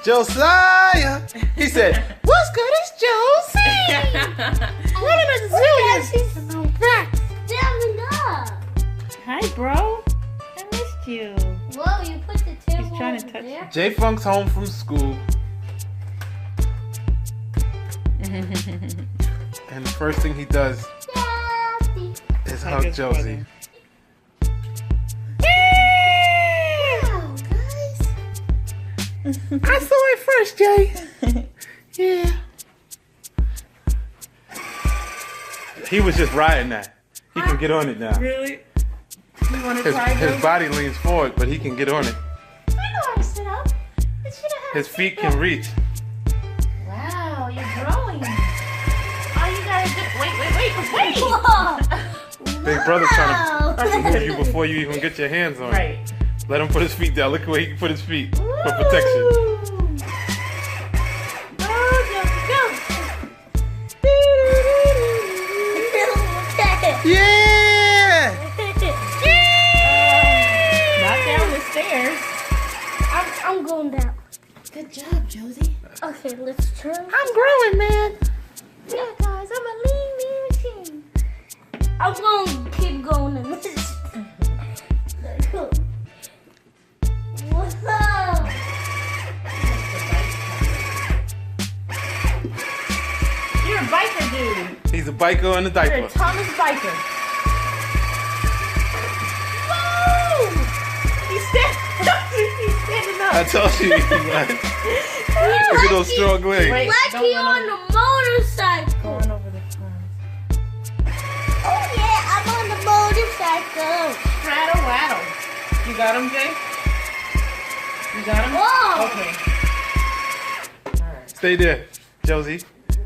Josiah. He said, "What's good is Josie?" What an exhilarating. Hi, bro. I missed you. Whoa, you put the table He's trying to touch there? J Funk's home from school. And the first thing he does Daddy. is Hug hug his Josie. Wow, guys. I saw it first, Jay. Yeah. He was just riding that. He can get on it now. Really? You want to His, try his this? body leans forward, but he can get on it. I know how to sit up. It should have His feet can reach. Wow, you're growing. Oh, you gotta do. Wait. Whoa. Big brother trying Wow. to move you before you even get your hands on it. Right. Let him put his feet down. Look where he can put his feet for protection. Yeah! Not down the stairs. I'm going down. Good job, Josie. Okay, let's turn. I'm growing, man. Yeah, guys, I'm a lean machine. I'm gonna keep going in this. Whoa! You're a biker dude. He's a biker in the You're a diaper. Thomas biker. Woo! He's standing up. I told you. Look at those strong legs. Wait, Like don't he run on the motorcycle. Going over the front. Oh yeah, I'm on the motorcycle. Straddle waddle. You got him, Jay? You got him? Whoa. Okay. Alright. Stay there, Josie.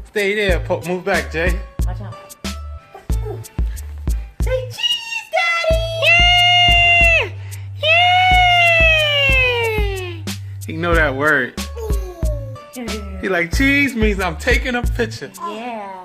Stay there. Move back, Jay. Watch out. Say cheese, Daddy. He know that word. He like cheese means I'm taking a picture. Yeah.